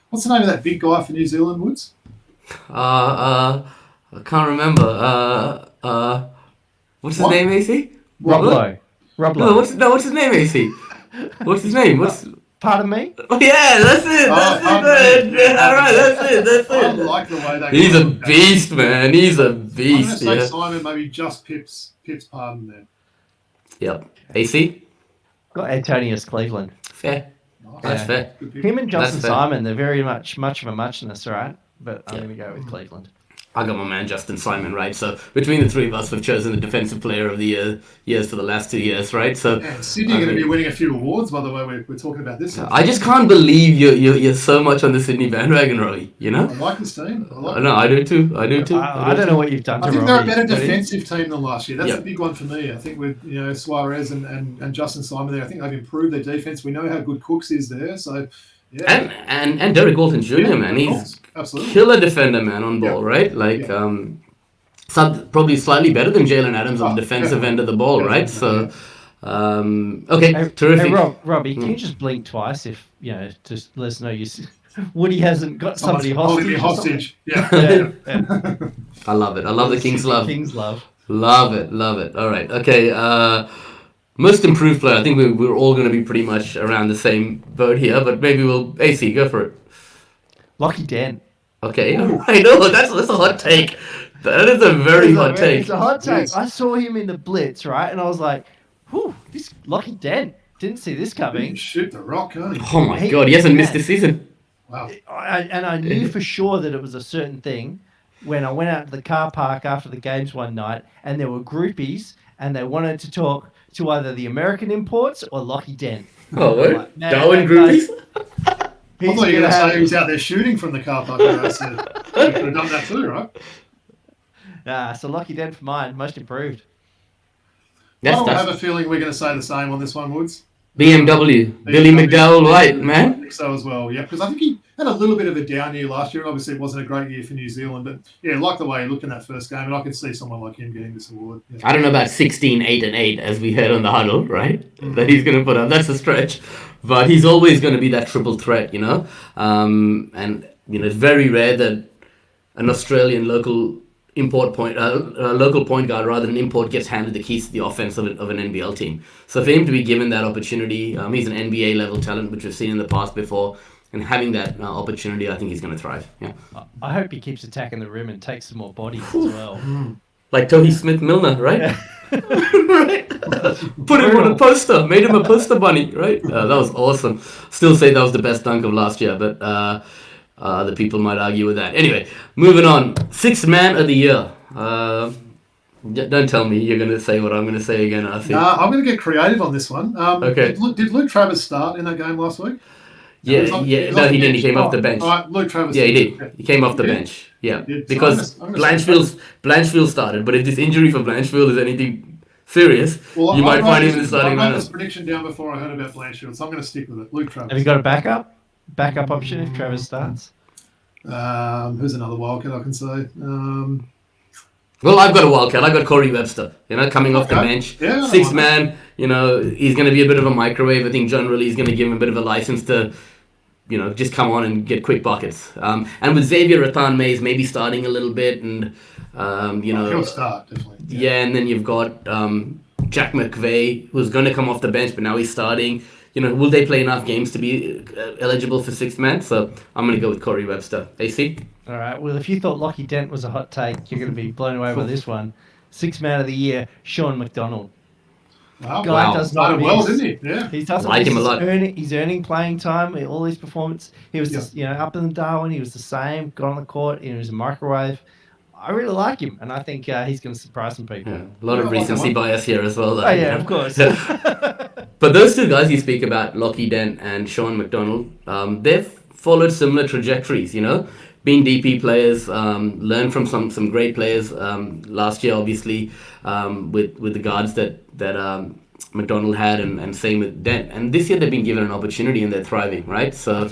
What's the name of that big guy for New Zealand, Woods? I can't remember. What's his name, AC? Rob Lowe. What's his name, AC? What's his name? Pardon me? Oh, yeah, that's it. All right, that's it. I like the way they. He's a beast, man. He's a beast. I'm going to say Simon, maybe just Pip's pardon there. Yep. AC? Got Antonius Cleveland. Fair. That's fair. Him and Justin Simon, they're very much of a muchness, right? But I'm going to go with Cleveland. I got my man Justin Simon, right? So between the three of us, we've chosen the Defensive Player of the Year for the last 2 years, right? So Sydney are going to be winning a few awards, by the way. We're talking about this. I just can't believe you're so much on the Sydney bandwagon, Robbie. I like this team. I do too. I don't know what you've done to I think Robbie, they're a better defensive team than last year. That's Yep. the big one for me. I think with Suarez and Justin Simon there, I think they've improved their defense. We know how good Cooks is there, so. Yeah. And Derek Walton Jr., man, he's absolutely killer defender, man, on ball, right? Like, probably slightly better than Jalen Adams on the defensive end of the ball, right? So, okay, terrific. Hey, Robbie, can you just blink twice if, just let us know Woody hasn't got somebody hostage. Yeah. I love it. I love the King's love. King's love. Love it. All right, okay, most improved player. I think we're all going to be pretty much around the same boat here, but maybe AC, go for it. Lockie Dent. Okay, I know, that's a hot take. That is a very hot take. It's a hot take. I saw him in the Blitz, right? And I was like, whew, this Lockie Dent. Didn't see this coming. Shoot the rock, can't he? Oh my God, he hasn't missed this season. Wow. I knew for sure that it was a certain thing when I went out to the car park after the games one night, and there were groupies, and they wanted to talk to either the American imports or Lockie Dent. Oh, what? Like, man, Darwin that guy's- groupies? I thought you were going to say he was out there shooting from the car park. I said, you could have done that too, right? So Lockie Dent for mine, most improved. I have a feeling we're going to say the same on this one, Woods. BMW, Billy McDowell White, I man. think so as well, yeah, because I think he had a little bit of a down year last year. Obviously, it wasn't a great year for New Zealand, but yeah, like the way he looked in that first game, and I could see someone like him getting this award. Yeah. I don't know about 16, 8, and 8, as we heard on the huddle, right? That he's going to put up. That's a stretch. But he's always going to be that triple threat, you know? And, you know, it's very rare that an Australian local point guard rather than import gets handed the keys to the offense of an NBL team. So for him to be given that opportunity, he's an NBA level talent, which we've seen in the past before, and having that opportunity, I think he's going to thrive. Yeah. I hope he keeps attacking the rim and takes some more bodies as well. Like Tony Smith-Milner, right? Yeah. Right? Put him on a poster, made him a poster bunny, right? That was awesome. Still say that was the best dunk of last year, but other people might argue with that. Anyway, moving on. Sixth man of the year. Don't tell me you're going to say what I'm going to say again, Arthur. I'm going to get creative on this one. Okay. Did Luke Travers start in that game last week? Yeah. No, he didn't. He came off the bench. All right, Luke Travers. Yeah, he did. Okay. He came off the bench. Yeah, Yeah, so because I'm gonna Blanchfield started. But if this injury for Blanchfield is anything serious, you might find him in the starting lineup. I wrote this lineup. prediction down before I heard about Blanchfield, so I'm going to stick with it. Luke Travers. Have you got a backup option if Travis starts? Who's another wildcat I can say? Well, I've got a wildcat. I've got Corey Webster. You know, coming off the bench, Yeah, sixth man. You know, he's going to be a bit of a microwave. I think generally he's going to give him a bit of a license to, you know, just come on and get quick buckets. And with Xavier Rathan Mays maybe starting a little bit, and you know, he'll start definitely. Yeah, and then you've got Jack McVeigh, who's going to come off the bench, but now he's starting. You know, will they play enough games to be eligible for sixth man? So I'm going to go with Corey Webster. AC? All right. Well, if you thought Lockie Dent was a hot take, you're going to be blown away by this one. Sixth man of the year, Sean McDonald. Wow. Guy does not Started well, miss. didn't he? Yeah. He doesn't Like miss. him a lot. He's earning playing time in all his performance. He was, just, you know, up in Darwin. He was the same. Got on the court. He was a microwave. I really like him, and I think he's going to surprise some people. Yeah, a lot of recency bias here as well. Though, Oh yeah, of course. But those two guys you speak about, Lockie Dent and Sean McDonald, they've followed similar trajectories, you know, being DP players, learned from some great players last year, obviously, with the guards that McDonald had, and same with Dent. And this year they've been given an opportunity and they're thriving, right? So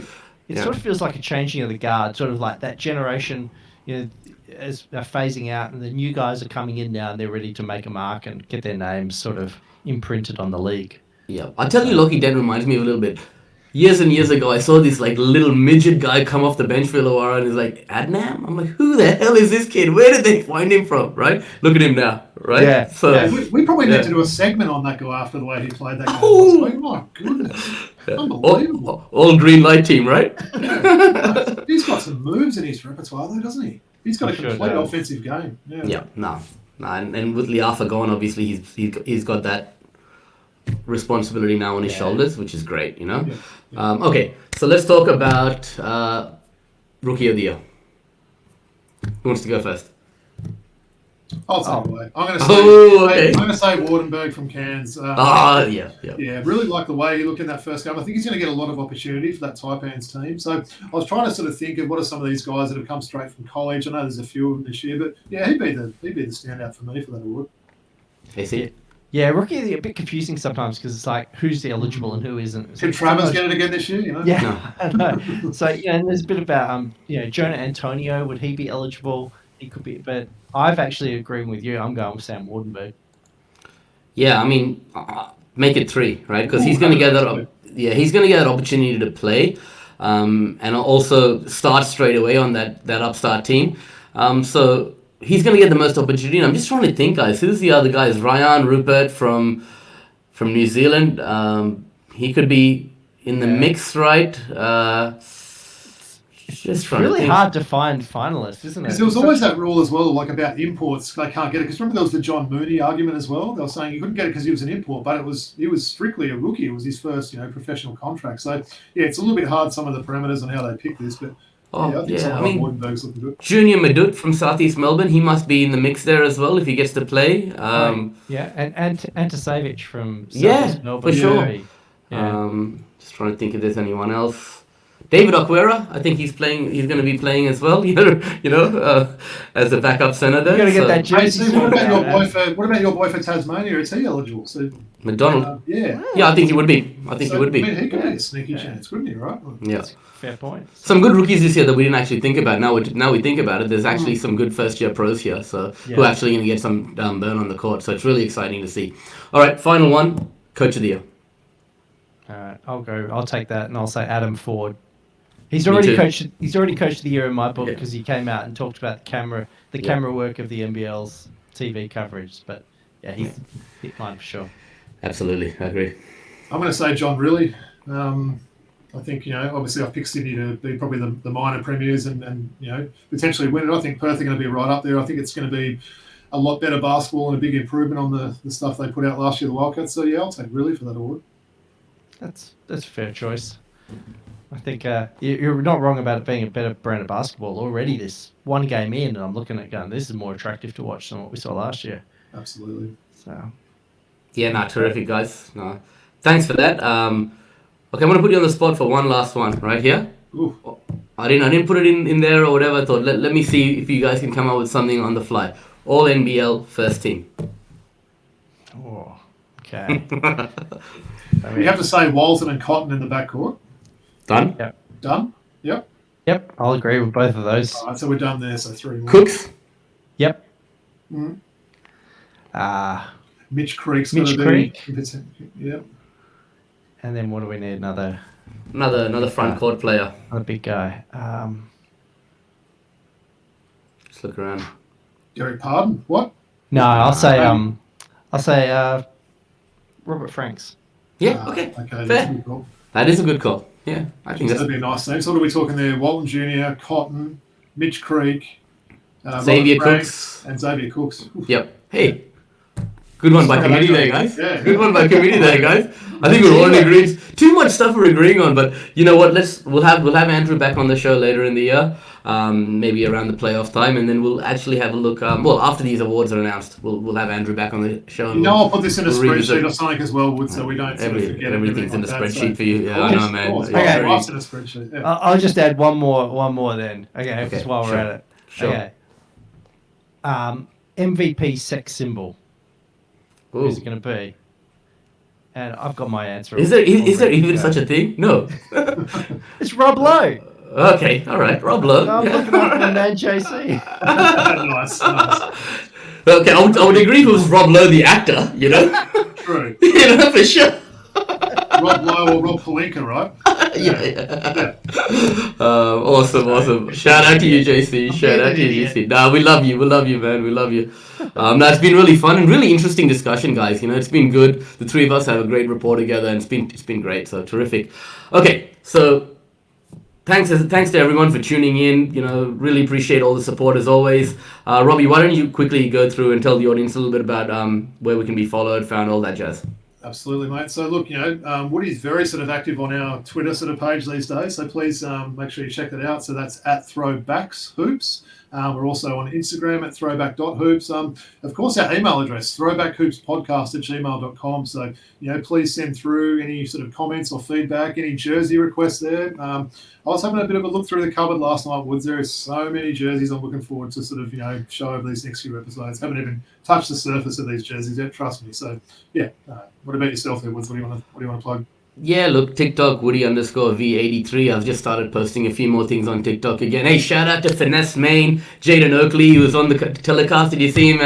it sort of feels like a changing of the guard, sort of like that generation, you know, is phasing out, and the new guys are coming in now, and they're ready to make a mark and get their names sort of imprinted on the league. Yeah, I'll tell you, Lockie Dent reminds me of a little bit. Years and years ago, I saw this like little midget guy come off the bench for a little while, and he's like, Adnam? I'm like, who the hell is this kid? Where did they find him from? Right? Look at him now, right? Yeah. So We probably need to do a segment on that guy after the way he played that game Oh. last week. My goodness. Unbelievable. all green light team, right? Yeah. He's got some moves in his repertoire though, doesn't he? He's got a He sure complete does. offensive game. Yeah. Yeah, no. And with Liafa gone, obviously he's got that responsibility now on his shoulders, which is great, you know. Yeah. Okay, so let's talk about Rookie of the Year. Who wants to go first? I'll take it away. I'm going to say, Okay. I'm going to say Wardenberg from Cairns. Yeah. Yeah, really like the way he looked in that first game. I think he's going to get a lot of opportunity for that Taipans team. So I was trying to sort of think of what are some of these guys that have come straight from college. I know there's a few of them this year, but yeah, he'd be the standout for me for that award. AC? Yeah, rookie of the year, a bit confusing sometimes because it's like who's eligible and who isn't. Can Travers get it again this year? You know? Yeah, I know. So yeah, and there's a bit about Jonah Antonio. Would he be eligible? He could be, but I've actually agreed with you. I'm going with Sam Wardenberg. Yeah, I mean, make it 3, right? Because he's going to get that. He's going to get that opportunity to play, and also start straight away on that upstart team. So he's going to get the most opportunity. And I'm just trying to think, guys. Who's the other guys? Ryan Rupert from New Zealand. He could be in the mix, right? Just It's really hard to find finalists, isn't it? Because there was always that rule as well, like about imports, they can't get it. Because remember there was the John Mooney argument as well. They were saying you couldn't get it because he was an import, but he was strictly a rookie. It was his first, professional contract. So yeah, it's a little bit hard, some of the parameters on how they pick this, but I think some of Wardenberg's looking good. Junior Madut from Southeast Melbourne, he must be in the mix there as well if he gets to play. And Antasevich from Southeast Melbourne. For sure. Yeah. Just trying to think if there's anyone else. David Okwera, I think he's playing. He's going to be playing as well. As a backup centre there. You got to get that jersey. What about your boy for Tasmania? Is he eligible? So McDonald. Yeah, I think he would be. He would be. I mean, he could be a sneaky chance, wouldn't he? Right? Yeah. Fair point. Some good rookies this year that we didn't actually think about. Now we think about it. There's actually some good first year pros here, who are actually going to get some burn on the court. So it's really exciting to see. All right, final one, Coach of the Year. All right, I'll take that, and I'll say Adam Ford. He's already coached the year in my book because he came out and talked about the camera work of the NBL's TV coverage. But yeah, he's hit mine for sure. Absolutely, I agree. I'm going to say John Riley. I think obviously I've picked Sydney to be probably the minor premiers and potentially win it. I think Perth are going to be right up there. I think it's going to be a lot better basketball and a big improvement on the stuff they put out last year, the Wildcats. So yeah, I'll take Riley for that award. That's a fair choice. I think you're not wrong about it being a better brand of basketball. Already this one game in, and I'm looking at going, this is more attractive to watch than what we saw last year. Absolutely. So. Yeah, terrific, guys. No, thanks for that. Okay, I'm going to put you on the spot for one last one right here. Ooh. I didn't put it in there or whatever. I thought, let me see if you guys can come up with something on the fly. All NBL first team. Oh, okay. We have to say Walton and Cotton in the backcourt. Done? Yep. Done? Yep. Yep, I'll agree with both of those. All right, so we're done there, so 3 more. Cooks? Yep. Mm-hmm. Mitch Creek's Mitch Creek. Yep. And then what do we need? Another front court player. Another big guy. Just look around. Derek Pardon? What? No, I'll say Robert Franks. Yeah, okay. Okay, fair. that's a good call. That is a good call. Yeah, I think that'd be a nice name. So what are we talking there? Walton Jr., Cotton, Mitch Creek, Xavier Cooks, and Xavier Cooks. Oof. Yep. Hey, good one by committee there, guys. Yeah. Good one by committee there, guys. I think we're all agreed. Too much stuff we're agreeing on, but you know what? We'll have Andrew back on the show later in the year, maybe around the playoff time, and then we'll actually have a look. After these awards are announced, we'll have Andrew back on the show. I'll put this in a spreadsheet or something as well, Wood, so we don't forget everything's in the spreadsheet for you. Yeah, I know, man. Okay. In a spreadsheet. Yeah. I'll just add one more then. Okay, just while we're at it. Sure. Okay. MVP sex symbol. Ooh. Who's it going to be? And I've got my answer. Is there even such a thing? No. It's Rob Lowe. Okay, all right, Rob Lowe. I'm looking up my man JC. Nice. Okay, I would agree if it was Rob Lowe, the actor, True. For sure. Rob Lowe or Rob Palinka, right? Yeah. Awesome. Shout out to you, JC. Shout out to you, JC. Nah, we love you, man. We love you. It's been really fun and really interesting discussion, guys. It's been good. The three of us have a great rapport together, and it's been great. So terrific. Okay, so thanks to everyone for tuning in. Really appreciate all the support as always. Robbie, why don't you quickly go through and tell the audience a little bit about where we can be followed, found, all that jazz. Absolutely, mate. So look, Woody's very sort of active on our Twitter sort of page these days. So please make sure you check that out. So that's at Throwbacks Hoops. We're also on Instagram at throwback.hoops. Of course, our email address, throwbackhoopspodcast@gmail.com. So, please send through any sort of comments or feedback, any jersey requests there. I was having a bit of a look through the cupboard last night, Woods. There is so many jerseys I'm looking forward to sort of, show over these next few episodes. Haven't even touched the surface of these jerseys yet, trust me. So, yeah. What about yourself there, Woods? What do you want to plug? Yeah, look, TikTok, Woody_V83. I've just started posting a few more things on TikTok again. Hey, shout out to Finesse Main, Jaden Oakley, who was on the telecast. Did you see him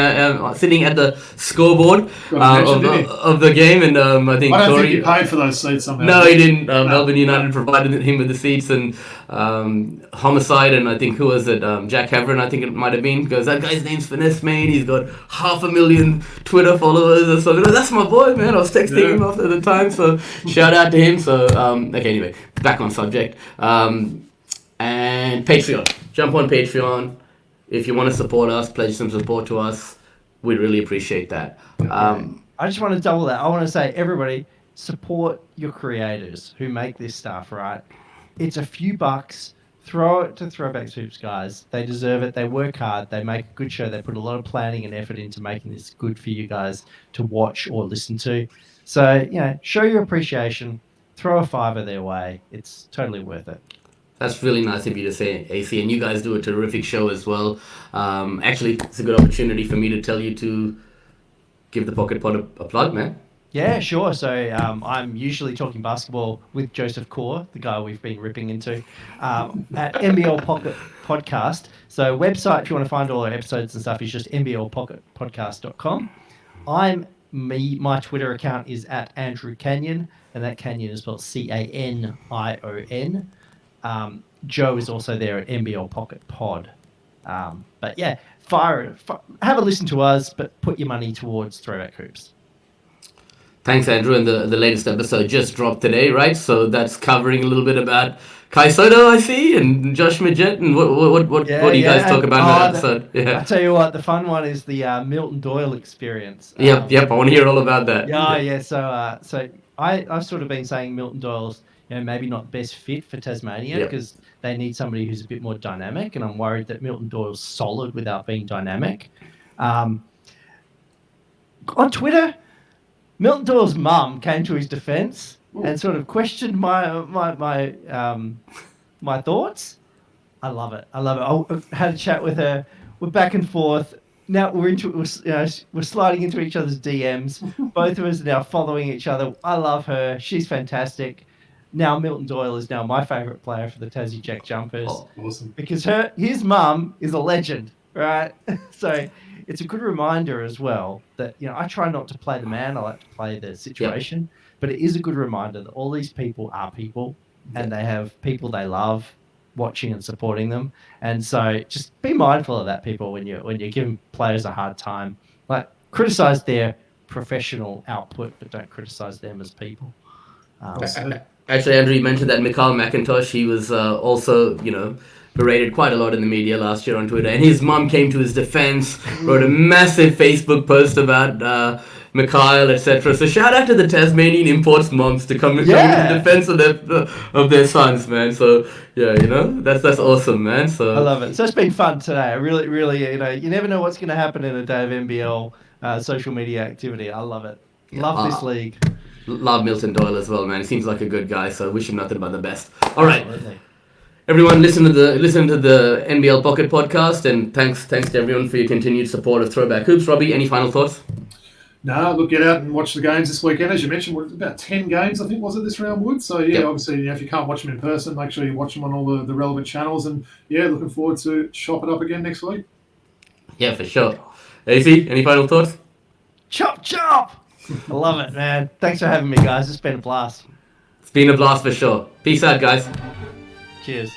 sitting at the scoreboard of the game? And I think I don't think he paid for those seats somehow. No, he didn't. Melbourne United provided him with the seats, and Homicide, and I think, who was it? Jack Havern, I think it might have been, because that guy's name's Finesse Main. He's got 500,000 Twitter followers or something. That's my boy, man. I was texting him after the time, so shout out to him. So, okay, anyway, back on subject. And And Patreon. Jump on Patreon. If you want to support us, pledge some support to us. We'd really appreciate that. I just want to double that. I want to say, everybody, support your creators who make this stuff, right? It's a few bucks. Throw it to Throwback Hoops, guys. They deserve it. They work hard. They make a good show. They put a lot of planning and effort into making this good for you guys to watch or listen to. So, show your appreciation. Throw a $5 their way. It's totally worth it. That's really nice of you to say, AC, and you guys do a terrific show as well. Actually, it's a good opportunity for me to tell you to give the Pocket Pod a plug, man. Yeah, sure. So I'm usually talking basketball with Joseph Kaur, the guy we've been ripping into, at NBL Pocket Podcast. So website, if you want to find all our episodes and stuff, is just nblpocketpodcast.com. My Twitter account is at Andrew Canion, and that Canion is spelled Canion. Joe is also there at NBL Pocket Pod. But yeah, have a listen to us, but put your money towards Throwback Hoops. Thanks, Andrew. And the latest episode just dropped today, right? So that's covering a little bit about Kai Soto, I see, and Josh Midget. And what do you guys talk about in that episode? Yeah. I tell you what, the fun one is the Milton Doyle experience. Yep. I want to hear all about that. Yeah. So I've sort of been saying Milton Doyle's maybe not best fit for Tasmania because they need somebody who's a bit more dynamic, and I'm worried that Milton Doyle's solid without being dynamic. On Twitter, Milton Doyle's mum came to his defence and sort of questioned my thoughts. I love it. I had a chat with her. We're back and forth. Now we're sliding into each other's DMs. Both of us are now following each other. I love her. She's fantastic. Now Milton Doyle is now my favourite player for the Tassie Jack Jumpers. Oh, awesome. Because his mum is a legend, right? So it's a good reminder as well that, I try not to play the man. I like to play the situation. But it is a good reminder that all these people are people and they have people they love watching and supporting them. And so just be mindful of that, people, when you're giving players a hard time. Like, criticise their professional output, but don't criticise them as people. Actually, Andrew, you mentioned that Mikhail McIntosh, he was also, berated quite a lot in the media last year on Twitter. And his mum came to his defense, wrote a massive Facebook post about Mikhail, etc. So shout out to the Tasmanian imports moms to come into defense of their sons, man. So, that's awesome, man. So I love it. So it's been fun today. I really, you never know what's going to happen in a day of NBL social media activity. I love it. Love this league. Love Milton Doyle as well, man. He seems like a good guy, so wish him nothing but the best. All right, Absolutely. Everyone, listen to the NBL Pocket Podcast, and thanks to everyone for your continued support of Throwback Hoops. Robbie, any final thoughts? No, look, get out and watch the games this weekend. As you mentioned, we're about 10 games, I think, was it, this round, Wood? So, obviously, if you can't watch them in person, make sure you watch them on all the relevant channels. And, looking forward to chop it up again next week. Yeah, for sure. AC, any final thoughts? Chop, chop! I love it, man. Thanks for having me, guys. It's been a blast. It's been a blast for sure. Peace out, guys. Cheers.